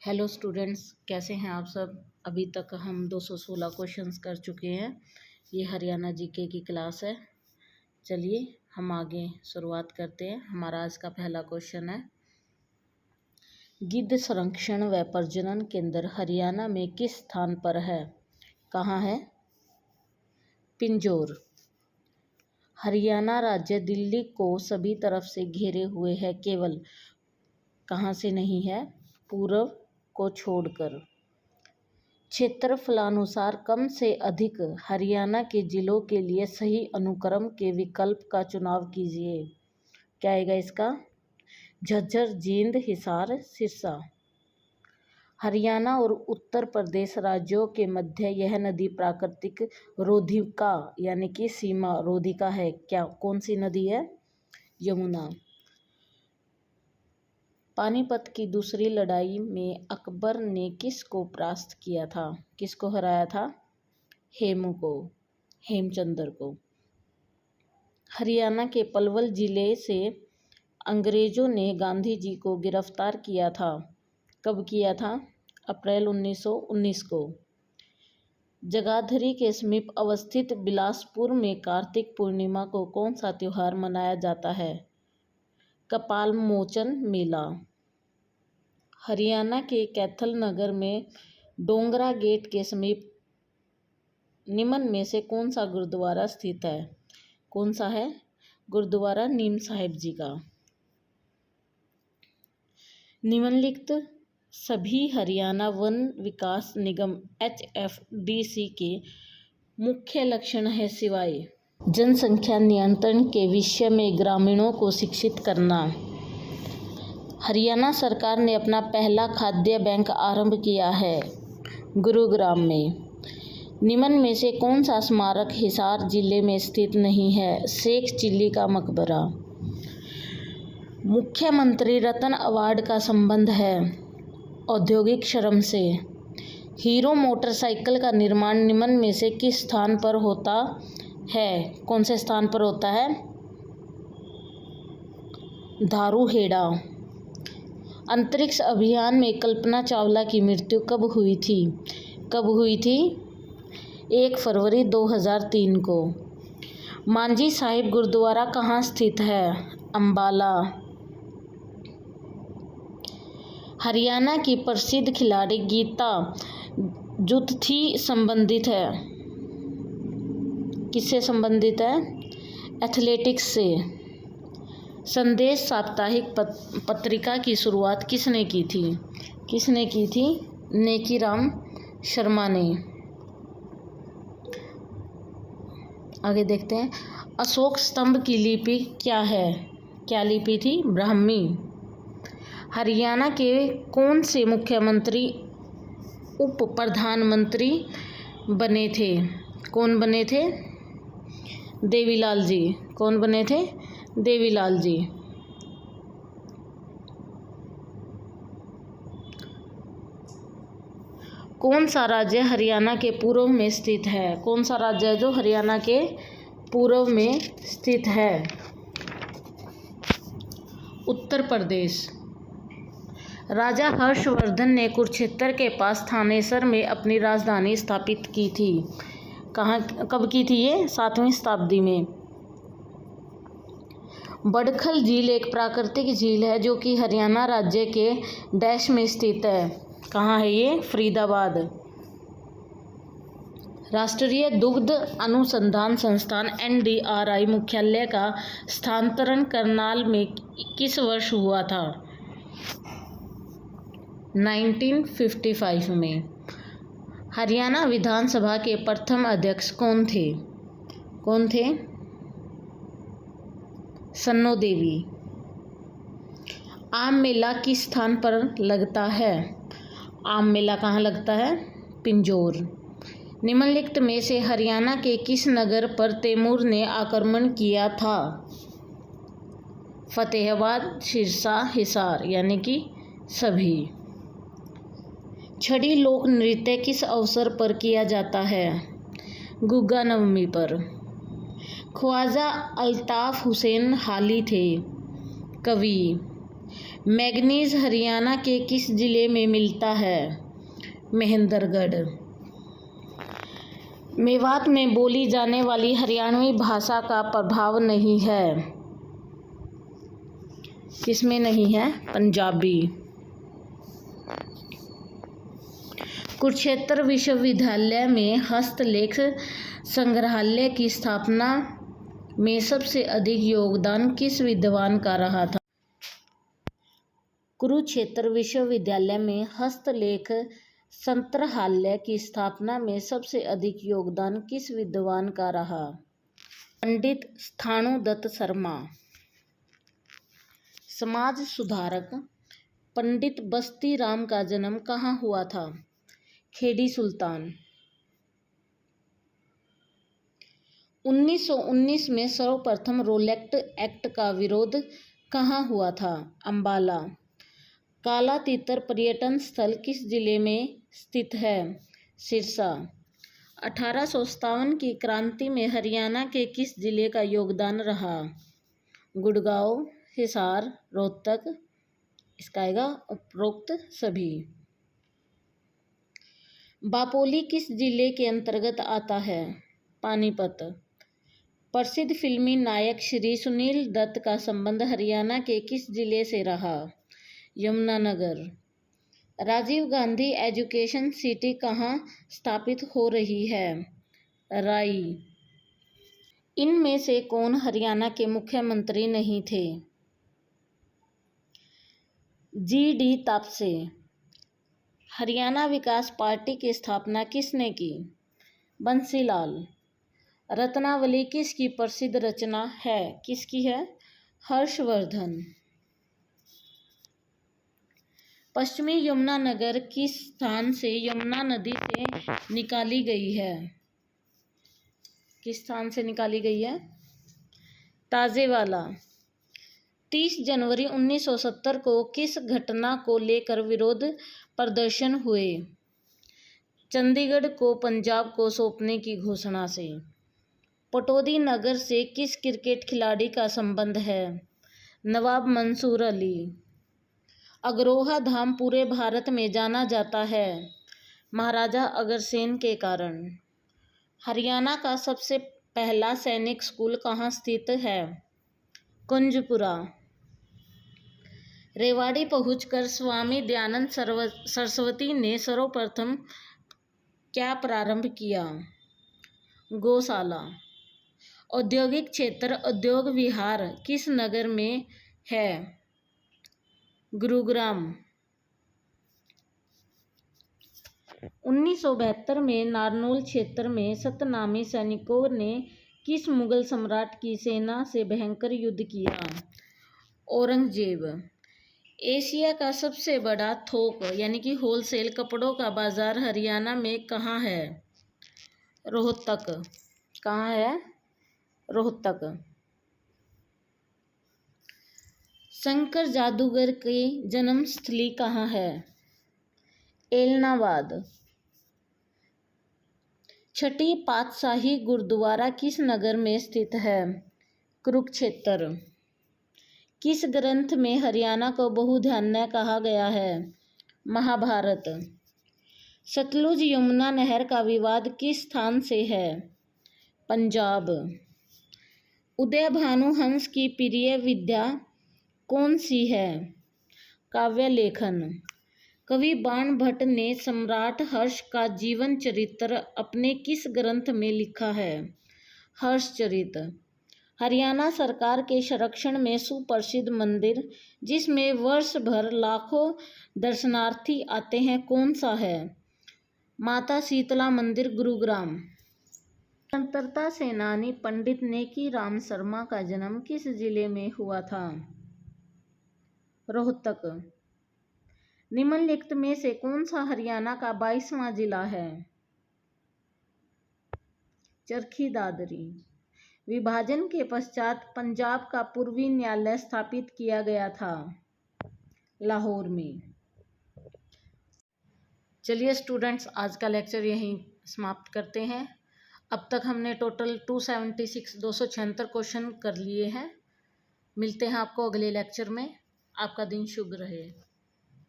Hello students, कैसे हैं आप सब। अभी तक हम 216 क्वेश्चंस कर चुके हैं। ये हरियाणा जीके की क्लास है। चलिए हम आगे शुरुआत करते हैं। हमारा आज का पहला क्वेश्चन है, गिद्ध संरक्षण व प्रजनन केंद्र हरियाणा में किस स्थान पर है। कहाँ है? पिंजौर। हरियाणा राज्य दिल्ली को सभी तरफ से घेरे हुए है, केवल कहाँ से नहीं है? पूर्व को छोड़कर। क्षेत्रफलानुसार कम से अधिक हरियाणा के जिलों के लिए सही अनुक्रम के विकल्प का चुनाव कीजिए। क्या आएगा इसका? झज्जर, जींद, हिसार, सिरसा। हरियाणा और उत्तर प्रदेश राज्यों के मध्य यह नदी प्राकृतिक रोधिका यानी कि सीमा रोधिका है। क्या कौन सी नदी है? यमुना। पानीपत की दूसरी लड़ाई में अकबर ने किसको परास्त किया था? किसको हराया था? हेमू को, हेमचंद्र को। हरियाणा के पलवल जिले से अंग्रेजों ने गांधी जी को गिरफ्तार किया था। कब किया था? अप्रैल 1919 को। जगाधरी के समीप अवस्थित बिलासपुर में कार्तिक पूर्णिमा को कौन सा त्योहार मनाया जाता है? कपाल मोचन मेला। हरियाणा के कैथल नगर में डोंगरा गेट के समीप निम्न में से कौन सा गुरुद्वारा स्थित है? कौन सा है? गुरुद्वारा नीम साहिब जी का। निम्नलिखित सभी हरियाणा वन विकास निगम HFDC के मुख्य लक्षण है सिवाय जनसंख्या नियंत्रण के विषय में ग्रामीणों को शिक्षित करना। हरियाणा सरकार ने अपना पहला खाद्य बैंक आरंभ किया है गुरुग्राम में। निम्न में से कौन सा स्मारक हिसार जिले में स्थित नहीं है? शेख चिल्ली का मकबरा। मुख्यमंत्री रत्न अवार्ड का संबंध है औद्योगिक श्रम से। हीरो मोटरसाइकिल का निर्माण निम्न में से किस स्थान पर होता है? कौन से स्थान पर होता है? धारूहेड़ा। अंतरिक्ष अभियान में कल्पना चावला की मृत्यु कब हुई थी? कब हुई थी? 1 फरवरी 2003 को। मांझी साहिब गुरुद्वारा कहाँ स्थित है? अंबाला। हरियाणा की प्रसिद्ध खिलाड़ी गीता जुत्थी संबंधित है। किससे संबंधित है? एथलेटिक्स से। संदेश साप्ताहिक पत्रिका की शुरुआत किसने की थी? किसने की थी? नेकीराम शर्मा ने। आगे देखते हैं, अशोक स्तंभ की लिपि क्या है? क्या लिपि थी? ब्राह्मी। हरियाणा के कौन से मुख्यमंत्री उप प्रधानमंत्री बने थे? कौन बने थे? देवीलाल जी। कौन बने थे? देवीलाल जी। कौन सा राज्य हरियाणा के पूर्व में स्थित है? कौन सा राज्य है जो हरियाणा के पूर्व में स्थित है? उत्तर प्रदेश। राजा हर्षवर्धन ने कुरुक्षेत्र के पास थानेसर में अपनी राजधानी स्थापित की थी। कहाँ, कब की थी ये? 7वीं शताब्दी में। बड़खल झील एक प्राकृतिक झील है जो कि हरियाणा राज्य के डैश में स्थित है। कहाँ है ये? फरीदाबाद। राष्ट्रीय दुग्ध अनुसंधान संस्थान NDRI मुख्यालय का स्थानांतरण करनाल में किस वर्ष हुआ था? 1955 में। हरियाणा विधानसभा के प्रथम अध्यक्ष कौन थे? कौन थे? सन्नो देवी। आम मेला किस स्थान पर लगता है? आम मेला कहाँ लगता है? पिंजौर। निम्नलिखित में से हरियाणा के किस नगर पर तैमूर ने आक्रमण किया था? फतेहाबाद, सिरसा, हिसार यानी कि सभी। छड़ी लोक नृत्य किस अवसर पर किया जाता है? गुग्गा नवमी पर। ख्वाजा अल्ताफ हुसैन हाली थे कवि। मैंगनीज हरियाणा के किस जिले में मिलता है? महेंद्रगढ़। मेवात में बोली जाने वाली हरियाणवी भाषा का प्रभाव नहीं है। किसमें नहीं है? पंजाबी। कुरुक्षेत्र विश्वविद्यालय में हस्तलेख संग्रहालय की स्थापना में सबसे अधिक योगदान किस विद्वान का रहा था? कुरुक्षेत्र विश्वविद्यालय में हस्तलेख संग्रहालय की स्थापना में सबसे अधिक योगदान किस विद्वान का रहा? पंडित स्थाणुदत्त शर्मा। समाज सुधारक पंडित बस्ती राम का जन्म कहाँ हुआ था? खेड़ी सुल्तान। 1919 में सर्वप्रथम रोलेक्ट एक्ट का विरोध कहाँ हुआ था? अंबाला। काला तीतर पर्यटन स्थल किस जिले में स्थित है? सिरसा। 1857 की क्रांति में हरियाणा के किस जिले का योगदान रहा? गुड़गांव, हिसार, रोहतक। इसका आएगा उपरोक्त सभी। बापोली किस जिले के अंतर्गत आता है? पानीपत। प्रसिद्ध फिल्मी नायक श्री सुनील दत्त का संबंध हरियाणा के किस जिले से रहा? यमुनानगर। राजीव गांधी एजुकेशन सिटी कहाँ स्थापित हो रही है? राई। इनमें से कौन हरियाणा के मुख्यमंत्री नहीं थे? जी.डी. तापसे। हरियाणा विकास पार्टी की स्थापना किसने की? बंसीलाल। रत्नावली किसकी प्रसिद्ध रचना है? किसकी है? हर्षवर्धन। पश्चिमी यमुनानगर किस स्थान से यमुना नदी से निकाली गई है? किस स्थान से निकाली गई है? ताजेवाला। 30 जनवरी 1970 को किस घटना को लेकर विरोध प्रदर्शन हुए? चंडीगढ़ को पंजाब को सौंपने की घोषणा से। पटौदी नगर से किस क्रिकेट खिलाड़ी का संबंध है? नवाब मंसूर अली। अग्रोहा धाम पूरे भारत में जाना जाता है महाराजा अग्रसेन के कारण। हरियाणा का सबसे पहला सैनिक स्कूल कहाँ स्थित है? कुंजपुरा। रेवाड़ी पहुंचकर स्वामी दयानंद सरस्वती ने सर्वप्रथम क्या प्रारंभ किया? गौशाला। औद्योगिक क्षेत्र उद्योग विहार किस नगर में है? गुरुग्राम। 1972 में नारनौल क्षेत्र में सतनामी सैनिकों ने किस मुगल सम्राट की सेना से भयंकर युद्ध किया? औरंगजेब। एशिया का सबसे बड़ा थोक यानी कि होलसेल कपड़ों का बाजार हरियाणा में कहाँ है? रोहतक। कहाँ है? रोहतक। शंकर जादूगर की जन्म स्थली कहाँ है? एलनाबाद। छठी पातशाही गुरुद्वारा किस नगर में स्थित है? कुरुक्षेत्र। किस ग्रंथ में हरियाणा को बहुधान्य कहा गया है? महाभारत। सतलुज यमुना नहर का विवाद किस स्थान से है? पंजाब। उदय भानु हंस की प्रिय विद्या कौन सी है? काव्य लेखन। कवि बाण भट्ट ने सम्राट हर्ष का जीवन चरित्र अपने किस ग्रंथ में लिखा है? हर्षचरित। हरियाणा सरकार के संरक्षण में सुप्रसिद्ध मंदिर जिसमें वर्ष भर लाखों दर्शनार्थी आते हैं कौन सा है? माता शीतला मंदिर, गुरुग्राम। स्वतंत्रता सेनानी पंडित नेकी राम शर्मा का जन्म किस जिले में हुआ था? रोहतक। निम्नलिखित में से कौन सा हरियाणा का 22वां जिला है? चरखी दादरी। विभाजन के पश्चात पंजाब का पूर्वी न्यायालय स्थापित किया गया था लाहौर में। चलिए स्टूडेंट्स, आज का लेक्चर यहीं समाप्त करते हैं। अब तक हमने टोटल 276 क्वेश्चन कर लिए हैं। मिलते हैं आपको अगले लेक्चर में। आपका दिन शुभ रहे।